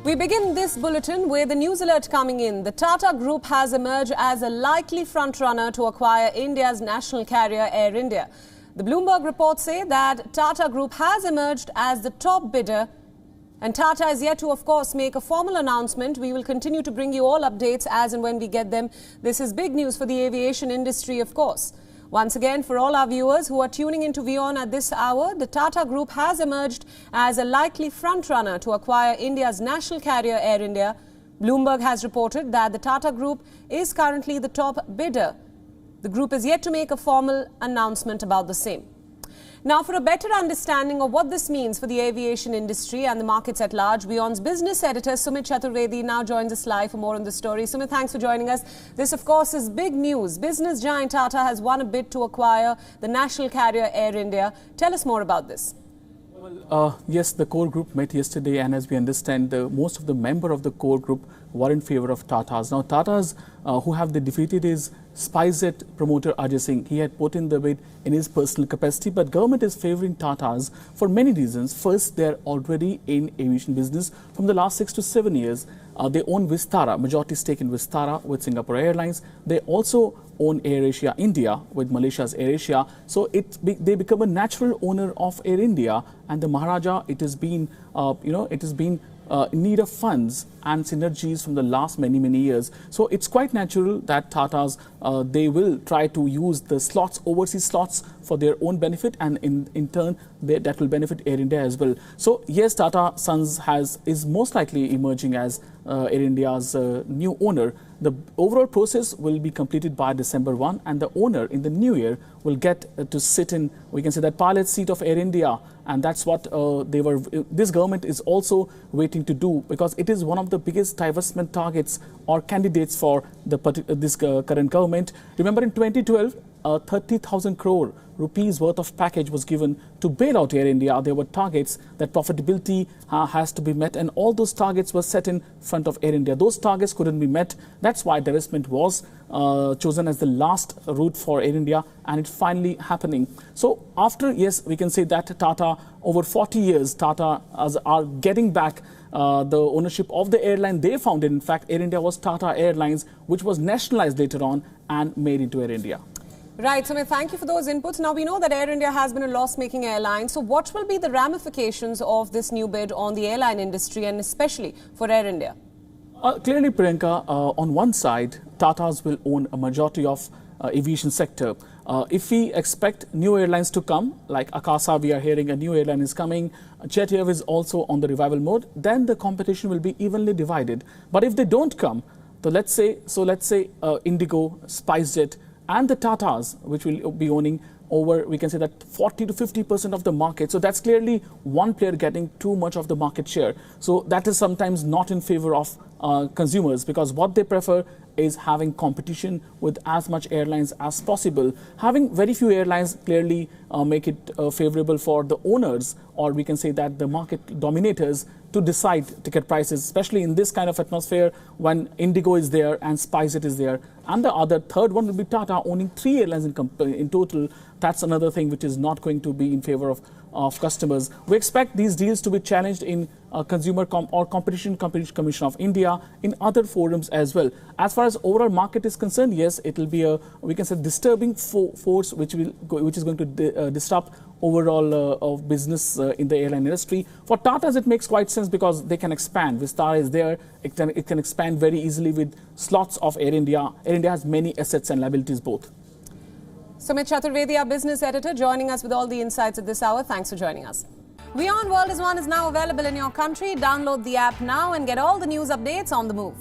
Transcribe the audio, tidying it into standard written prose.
We begin this bulletin with a news alert coming in. The Tata Group has emerged as a likely frontrunner to acquire India's national carrier Air India. The Bloomberg reports say that Tata Group has emerged as the top bidder, and Tata is yet to, of course, make a formal announcement. We will continue to bring you all updates as and when we get them. This is big news for the aviation industry, of course. Once again, for all our viewers who are tuning into WION at this hour, the Tata Group has emerged as a likely frontrunner to acquire India's national carrier Air India. Bloomberg has reported that the Tata Group is currently the top bidder. The group is yet to make a formal announcement about the same. Now, for a better understanding of what this means for the aviation industry and the markets at large, WION's business editor Sumit Chaturvedi now joins us live for more on the story. Sumit, thanks for joining us. This, of course, is big news. Business giant Tata has won a bid to acquire the national carrier Air India. Tell us more about this. Well, yes, the core group met yesterday, and as we understand, most of the members of the core group were in favor of Tata's. Now, Tata's, who have they defeated is SpiceJet promoter Ajay Singh. He had put in the bid in his personal capacity, but government is favoring Tata's for many reasons. First, they are already in aviation business from the last 6 to 7 years. They own Vistara, majority stake in Vistara with Singapore Airlines. They also own AirAsia India with Malaysia's AirAsia. So they become a natural owner of Air India, and the Maharaja, it has been, in need of funds and synergies from the last many years. So it's quite natural that Tata's, they will try to use the slots, overseas slots, for their own benefit, and in turn that will benefit Air India as well. So yes, Tata Sons is most likely emerging as Air India's new owner. The overall process will be completed by December 1, and the owner in the new year will get to sit in, we can say, that pilot seat of Air India, and that's what this government is also waiting to do, because it is one of the biggest divestment targets or candidates for this current government. Remember, in 2012, 30,000 crore rupees worth of package was given to bail out Air India. There were targets that profitability has to be met, and all those targets were set in front of Air India. Those targets couldn't be met. That's why divestment was chosen as the last route for Air India, and it's finally happening. So after, yes, we can say that Tata, over 40 years, Tata are getting back the ownership of the airline they founded. In fact, Air India was Tata Airlines, which was nationalized later on and made into Air India. Right, Sumit, thank you for those inputs. Now, we know that Air India has been a loss-making airline. So what will be the ramifications of this new bid on the airline industry, and especially for Air India? Clearly, Priyanka, on one side, Tata's will own a majority of aviation sector. If we expect new airlines to come, like Akasa, we are hearing a new airline is coming, Jet Airways is also on the revival mode, then the competition will be evenly divided. But if they don't come, so let's say Indigo, SpiceJet, and the Tatas, which will be owning over, we can say that 40 to 50% of the market. So that's clearly one player getting too much of the market share. So that is sometimes not in favor of consumers, because what they prefer is having competition with as much airlines as possible. Having very few airlines clearly make it favorable for the owners, or we can say that the market dominators, to decide ticket prices, especially in this kind of atmosphere when Indigo is there and SpiceJet is there. And the third one will be Tata owning 3 airlines in total. That's another thing which is not going to be in favor of customers. We expect these deals to be challenged in Competition Commission of India, in other forums as well. As far as overall market is concerned, yes, it will be a, we can say, disturbing force which is going to disrupt overall of business in the airline industry. For Tata's, it makes quite sense because they can expand. Vistara is there. It can expand very easily with slots of Air India. Air India has many assets and liabilities both. Sumit Chaturvedi, our business editor, joining us with all the insights at this hour. Thanks for joining us. WION World is One is now available in your country. Download the app now and get all the news updates on the move.